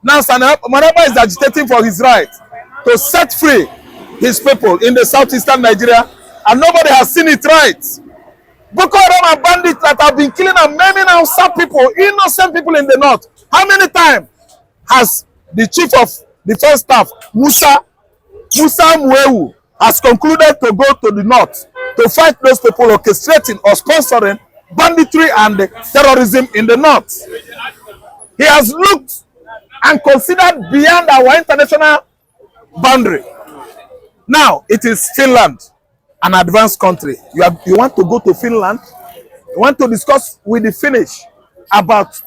Now Manaba is agitating for his right to set free his people in the southeastern Nigeria, and nobody has seen it right. Boko Haram are bandits that have been killing and maiming Hausa people, innocent people in the north. How many times has the chief of defense staff, Musa Muewu, has concluded to go to the north to fight those people orchestrating or sponsoring banditry and terrorism in the north? He has looked and considered beyond our international boundary. Now it is Finland, an advanced country. You want to go to Finland? You want to discuss with the Finnish about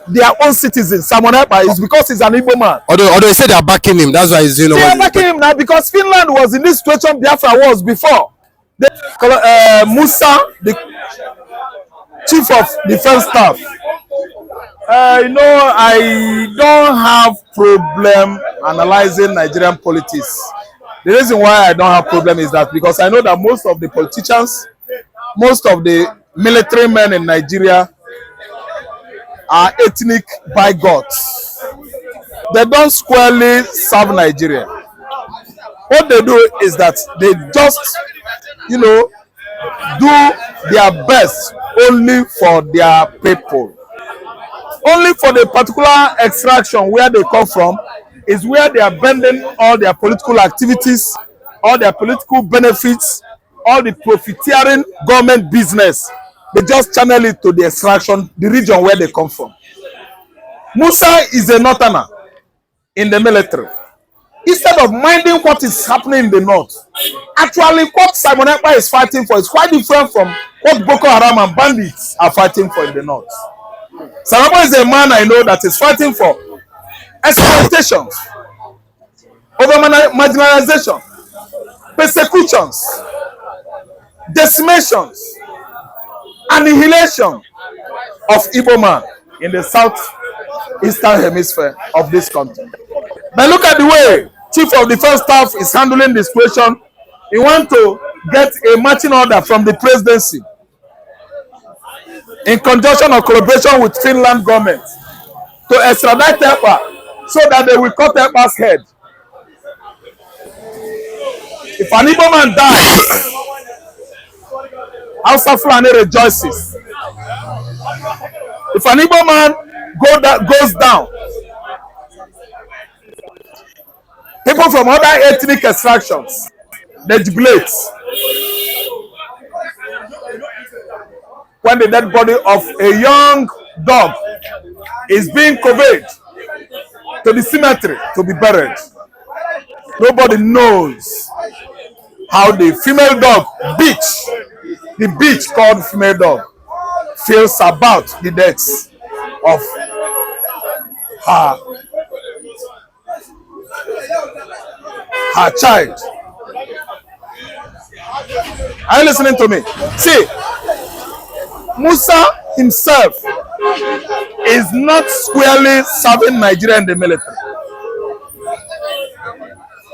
their own citizens? Simon Ekpa is because he's an Igbo man. Although they say they are backing him, that's why he's doing. They are backing him now because Finland was in this situation Biafra was before. Musa, the chief of defense staff. I don't have problem analyzing Nigerian politics. The reason why I don't have problem is that because I know that most of the politicians, most of the military men in Nigeria are ethnic bigots. They don't squarely serve Nigeria. What they do is that they just, do their best only for their people. Only for the particular extraction where they come from is where they are bending all their political activities, all their political benefits, all the profiteering government business. They just channel it to the extraction, the region where they come from. Musa is a northerner in the military. Instead of minding what is happening in the north, actually what Simon Ekpa is fighting for is quite different from what Boko Haram and bandits are fighting for in the north. Simon Ekpa is a man I know that is fighting for exploitation, over marginalization, persecutions, decimations, annihilation of Igbo man in the southeastern hemisphere of this country. Now look at the way Chief of Defense Staff is handling the situation. He wants to get a marching order from the presidency in conjunction or collaboration with Finland government to extradite Ekpa so that they will cut Ekpa's head. If an Igbo man dies, Hausa Fulani rejoices. If an Igbo man goes down, people from other ethnic extractions, they jubilate. When the dead body of a young dog is being conveyed to the cemetery to be buried, nobody knows how the female dog the bitch called female dog, feels about the deaths of her child. Are you listening to me? See, Musa himself is not squarely serving Nigeria in the military.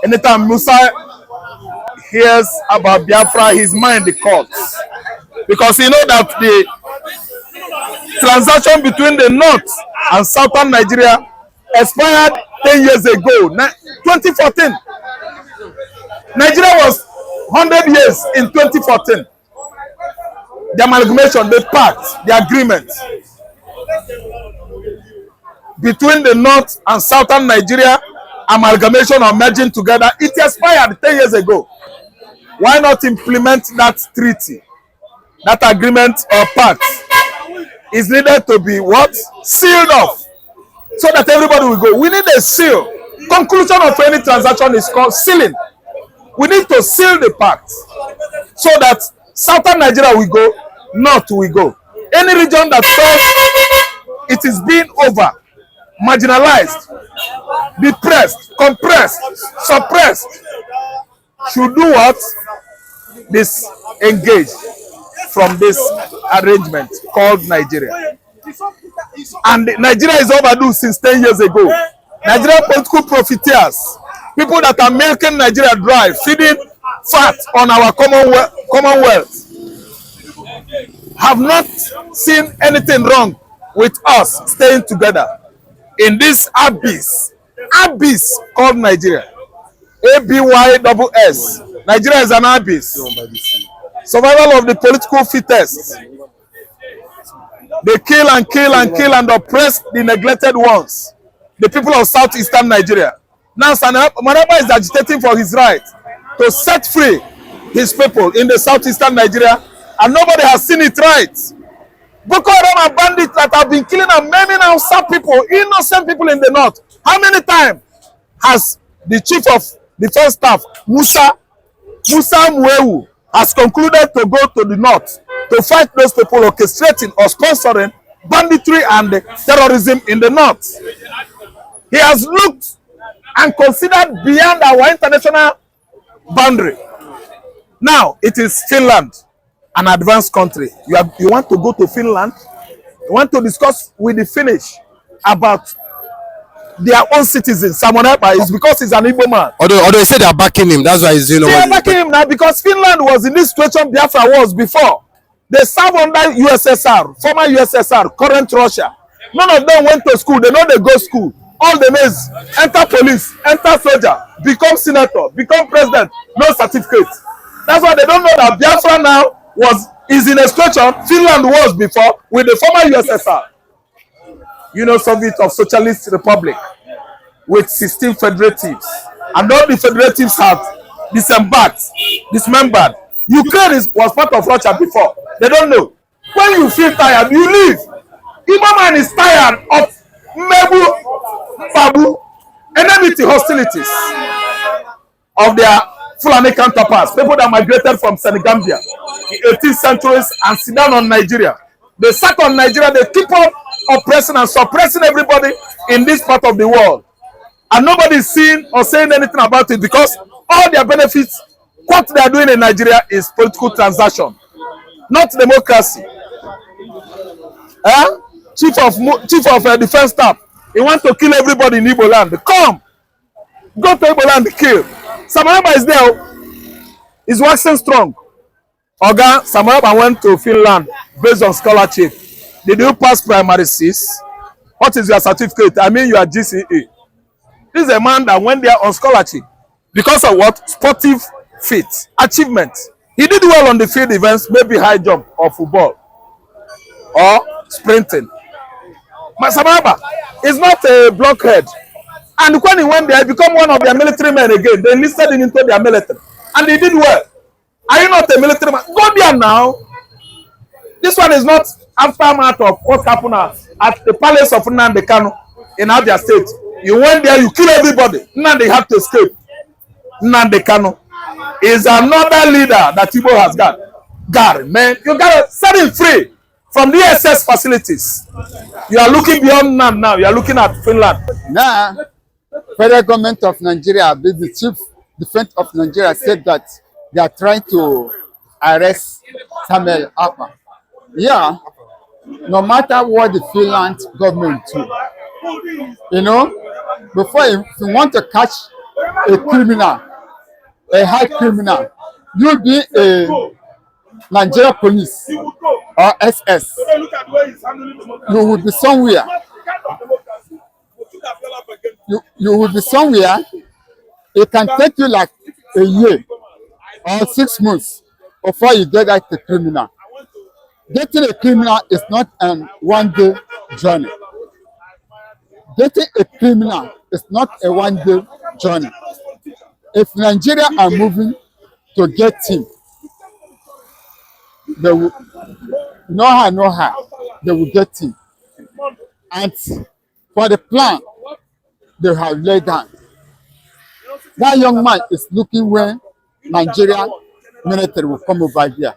Anytime Musa hears about Biafra, his mind calls. Because he knows that the transaction between the north and southern Nigeria expired 10 years ago, 2014. Nigeria was 100 years in 2014. The amalgamation, the pact, the agreement between the north and southern Nigeria, amalgamation or merging together, it expired 10 years ago. Why not implement that treaty? That agreement or pact is needed to be what? Sealed off. So that everybody will go. We need a seal. Conclusion of any transaction is called sealing. We need to seal the pact so that southern Nigeria will go, north will go. Any region that feels it is being over, marginalized, depressed, compressed, suppressed, should do what? Disengage from this arrangement called Nigeria. And Nigeria is overdue since 10 years ago. Nigerian political profiteers, people that are milking Nigeria dry, feeding fat on our commonwealth, have not seen anything wrong with us staying together. in this abyss called Nigeria. ABYSS. Nigeria is an abyss. Survival of the political fittest. They kill and kill and kill and oppress the neglected ones, the people of southeastern Nigeria. Now Manaba is agitating for his right to set free his people in the southeastern Nigeria, and nobody has seen it right. Boko Haram and bandits that have been killing and maiming Hausa people, innocent people in the north. How many times has the chief of defense staff, Musa Muewu, has concluded to go to the north to fight those people orchestrating or sponsoring banditry and terrorism in the north? He has looked and considered beyond our international boundary. Now it is Finland, an advanced country. You want to go to Finland? You want to discuss with the Finnish about their own citizens? Simon Ekpa is because he's an Igbo man. Although they say they are backing him, that's why he's They are backing him now because Finland was in this situation Biafra was before. They serve under USSR, former USSR, current Russia. None of them went to school. They know they go school. All they know is enter police, enter soldier, become senator, become president, no certificate. That's why they don't know that Biafra now is in a situation Finland was before with the former USSR. You know, Soviet of Socialist Republic with 16 federatives. And all the federatives have dismembered. Ukraine was part of Russia before. They don't know. When you feel tired, you leave. Igbo man is tired of Babu, enmity, hostilities of their Fulani counterparts, people that migrated from Senegambia in 18th centuries and sit down on Nigeria. They sat on Nigeria, they keep on oppressing and suppressing everybody in this part of the world. And nobody is seeing or saying anything about it because all their benefits, what they are doing in Nigeria is political transaction, not democracy. Chief of defense staff, he wants to kill everybody in Igbo land. Come, go to Igbo land, kill. Samaraba is there. He's waxing strong. Oga, Samaraba went to Finland based on scholarship. Did you pass primary 6? What is your certificate? I mean, you are GCE. This is a man that went there on scholarship. Because of what? Sportive feat, achievement. He did well on the field events, maybe high jump or football or sprinting. But Samaraba is not a blockhead. And when he went there, he became one of their military men again. They enlisted him into their military. And he did well. Are you not a military man? Go there now. This one is not aftermath of what happened at the palace of Nnamdi Kanu in Abia State. You went there, you kill everybody. Nnamdi had to escape. Nnamdi Kanu is another leader that Igbo has got. God, man, you gotta set him free from the SS facilities. You are looking beyond NAM now. You are looking at Finland. Now, federal government of Nigeria, the chief defense of Nigeria said that they are trying to arrest Samuel Ekpa. Yeah, no matter what the Finland government do, you know, before if you want to catch a criminal, a high criminal, you'll be a Nigeria police or SS. You will be somewhere. You will be somewhere. It can take you like a year or 6 months before you get at the criminal. Getting a criminal is not a one-day journey. Getting a criminal is not a one-day journey. If Nigeria are moving to get him, they will know how, they will get him. And for the plan they have laid down, that young man is looking where Nigeria military will come over here,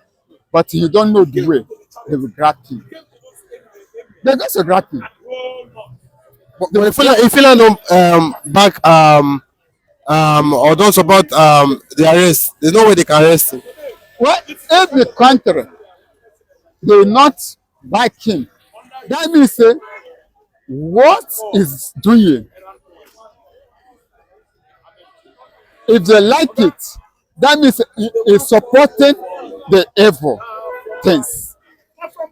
but you don't know the way they will grab him. They're just a grab him. If you know back or don't support the arrest, there's no way they can arrest him. Well, if the country they will not back him, that means what is doing? If they like it, that means it's supporting the evil things.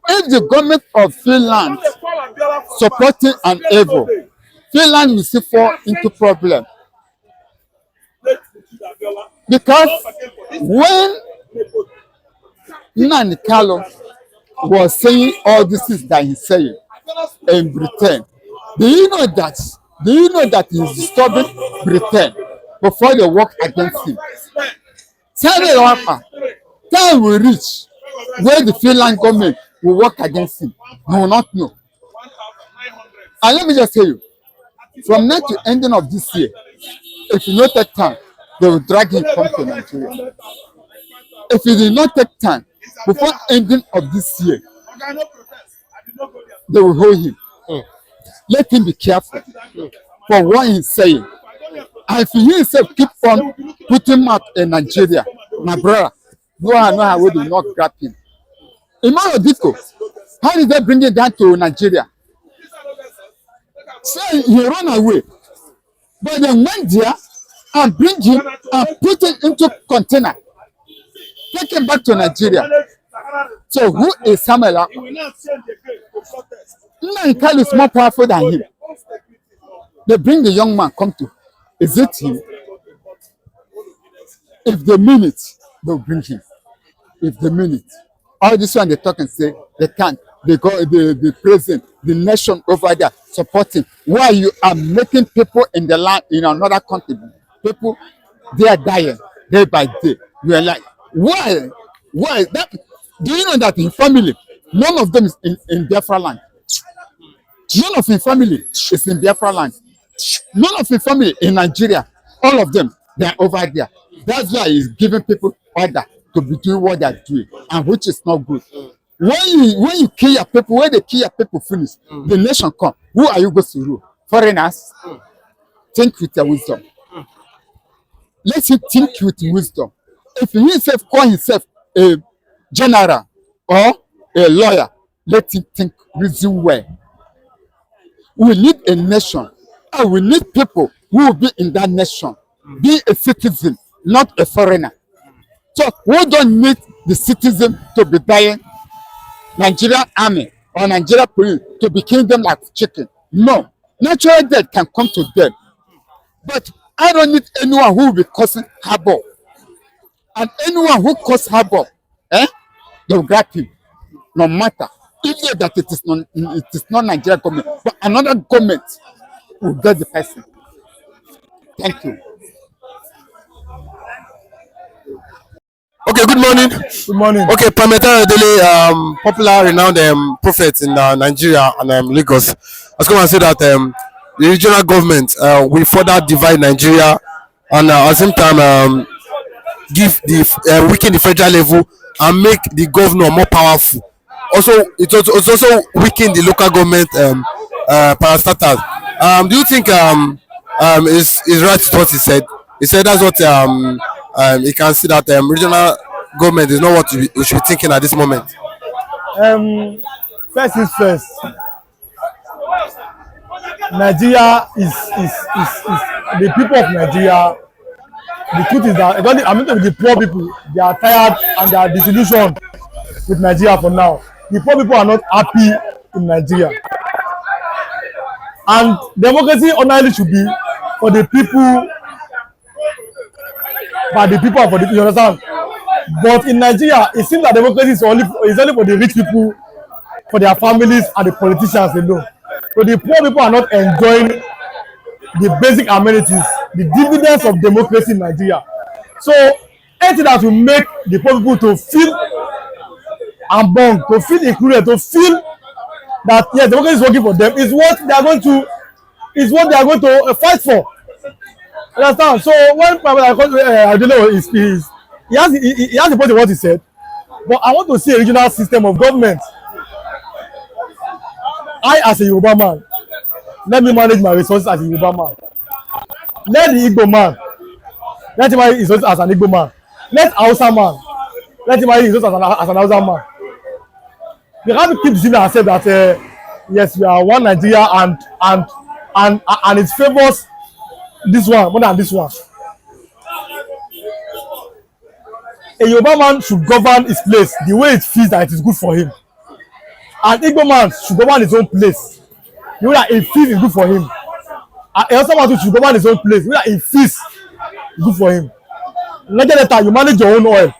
If the government of Finland supporting an evil, Finland will still fall into problem. Because when Nnamdi Kanu was saying all these things that he's saying in Britain, do you know that he's disturbing Britain before they work against him? Tell me what time will reach where the Finland government will work against him. You will not know. And let me just tell you, from now to ending of this year, if you don't take time, they will drag him come to Nigeria. If he did not take time before ending of this year, they will hold him. Let him be careful for what he's saying. And if he himself keep on putting mouth in Nigeria, my brother, no one know how we do not grab him. Imagine Diko, how did they bring him down to Nigeria? So he ran away. But they went there and bring him and put him into container. Take him back to Nigeria. So who is Samuel? Nnamdi Kanu is more powerful than him. They bring the young man, come to. Is it him? If they mean it, they'll bring him. If they mean it. All this one they talk and say they can't. They go the president, the nation over there supporting. Why you are making people in the land in another country? People they are dying day by day. You are like, why? Why that? Do you know that in family, none of them is in Biafra land? None of his family is in Biafra land. None of his family in Nigeria. All of them, they are over there. That's why he's giving people order to be doing what they're doing, and which is not good. When you kill your people, when they kill your people finish, the nation come. Who are you going to rule? Foreigners? Think with your wisdom. Let him think with wisdom. If he himself call himself a general or a lawyer, let him think reason well. We need a nation, and we need people who will be in that nation. Be a citizen, not a foreigner. So we don't need the citizen to be dying, Nigerian army or Nigerian police to be killing them like chicken. No, natural death can come to them. But I don't need anyone who will be causing havoc. And anyone who causes havoc, they will grab him, no matter. Even that it is not Nigerian government, but another government will get the person. Thank you. Okay, good morning. Good morning. Okay, Pametara Dele, popular renowned prophet in Nigeria and Lagos, has come and said that the regional government will further divide Nigeria and at the same time give the weaken the federal level and make the governor more powerful. Also, it's also weaken the local government parastatals. Do you think is right to what he said? He said that's what he can see that regional government is not what we should be thinking at this moment. First is first. Nigeria is the people of Nigeria. The truth is that I mean the poor people, they are tired and they are disillusioned with Nigeria for now. The poor people are not happy in Nigeria. And democracy ordinarily should be for the people, by the people and for the people, you understand? But in Nigeria, it seems that democracy is only for the rich people, for their families and the politicians alone. So the poor people are not enjoying the basic amenities, the dividends of democracy in Nigeria. So anything that will make the poor people to feel among, to feel included, to feel that yes, democracy is working for them is what they are going to fight for. Understand? So when I don't know he has a point in what he said, but I want to see a regional system of government. I as a Yoruba man, let me manage my resources as a Yoruba man. Let the Igbo man, let him manage his resources as an Igbo man. Let Hausa man, let him manage his resources as an Hausa man. We have to keep deceiving ourselves that yes, we are one Nigeria and it favors this one more than this one. A Yoruba man should govern his place the way it feels that it is good for him. An Igbo man should govern his own place the way that it feels is good for him. Somebody should govern his own place. He feels good for him. Later, you manage your own oil.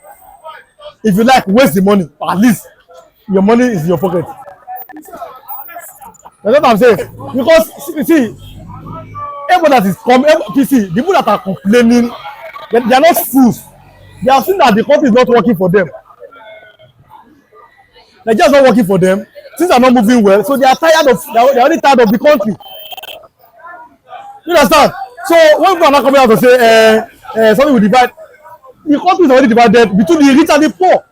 If you like, waste the money. At least your money is in your pocket. That's what I'm saying. Because you see, everyone that is PC, the people that are complaining, they are not fools. They have seen that the country is not working for them. Nigeria is not working for them. Things are not moving well, so they are tired of. They are already tired of the country. You understand? So when people are not coming out to say something will divide, the country is already divided between the rich and the poor.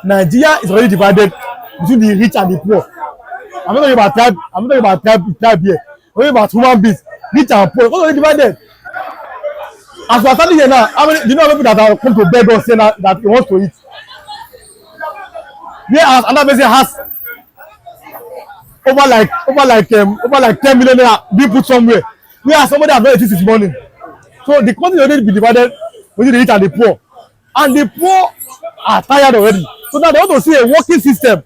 Nigeria is already divided between the rich and the poor. I'm not talking about tribe. I'm not talking about tribe here. I'm talking about human beings, rich and poor. It's already divided. As we are standing here now, how many? Do you know how many people that are come to beg us saying that he wants to eat? Whereas another person has over like 10 million naira being put somewhere. Whereas somebody has not eaten since morning. So the country already be divided between the rich and the poor, and the poor are tired already. So now they want to see a working system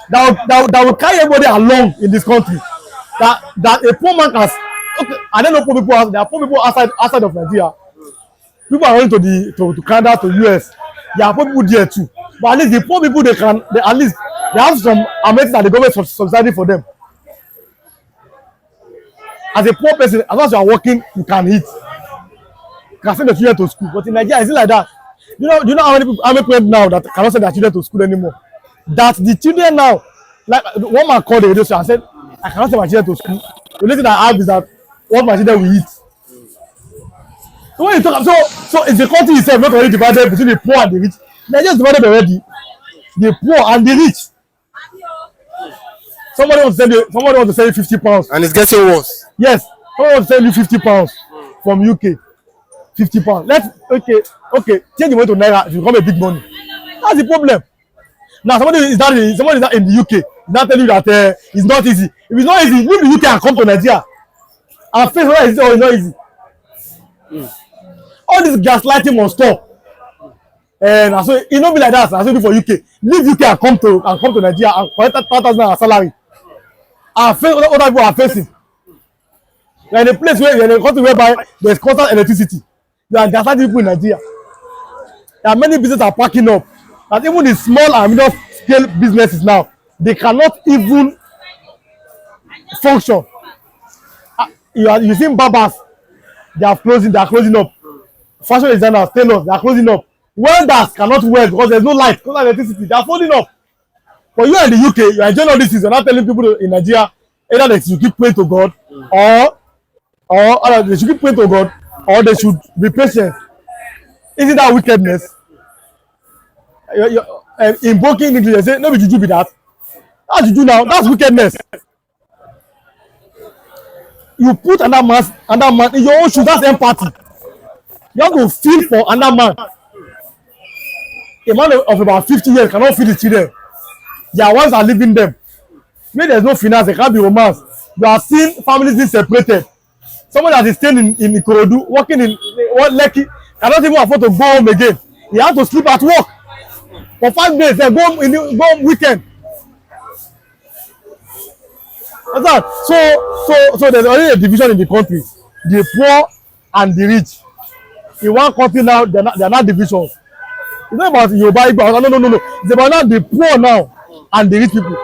that will carry everybody along in this country. That a poor man can. Okay, I don't know poor people. There are poor people outside of Nigeria. People are going to Canada, to US. There are poor people there too. But at least the poor people at least they have some amenities that the government subsidizing for them. As a poor person, as long as you are working, you can eat. You can send the children to school. But in Nigeria, it's not like that. Do you know how many parents now that cannot send their children to school anymore? That the children now, like one man called the radio show and said, I cannot send my children to school. The only thing I have is that what my children will eat. So when you talk, so it's the country itself not already divided between the poor and the rich. Nigeria is divided already. The poor and the rich. Somebody wants to send you £50. And it's getting worse. Yes. Someone wants to send you £50 from UK. £50. Okay. Change the money to naira. It will become a big money. That's the problem. Now somebody is not in the UK. Is not telling you that it's not easy. If it's not easy, leave the UK and come to Nigeria. And face whether it's easy or it's not easy. All this gaslighting must stop. And so it not be like that. I say for UK. Leave UK and come to Nigeria and collect 5,000 salary. And face what other people are facing. You are in a place where you are in a country whereby there is constant electricity. You are gaslighting people in Nigeria. There are many businesses are packing up. And even the small and middle scale businesses now, they cannot even function. You see barbers, they are closing up. Fashion designers, tailors, they are closing up. Welders cannot weld because there's no light, because of electricity. They are folding up. But you are in the UK, you are enjoying all this. You're not telling people in Nigeria either they should keep praying to God or they should keep praying to God or they should be patient. Isn't that wickedness? Invoking English, they say, no, be juju be that. That's juju now. That's wickedness. You put another man in your own shoes. That's empathy. You have to feel for another man. A man of about 50 years cannot feed his children. Their wives are leaving them. Maybe there's no finance, there can't be romance. You are seeing families being separated. Someone that is staying in Ikorodu, working in Lekki, cannot even afford to go home again. He has to sleep at work for 5 days. Then go home weekend. So there's already a division in the country. The poor and the rich. In one country now, they are not divisions. It's not about Yoruba, Igbo. No. It's about now the poor now and the rich people.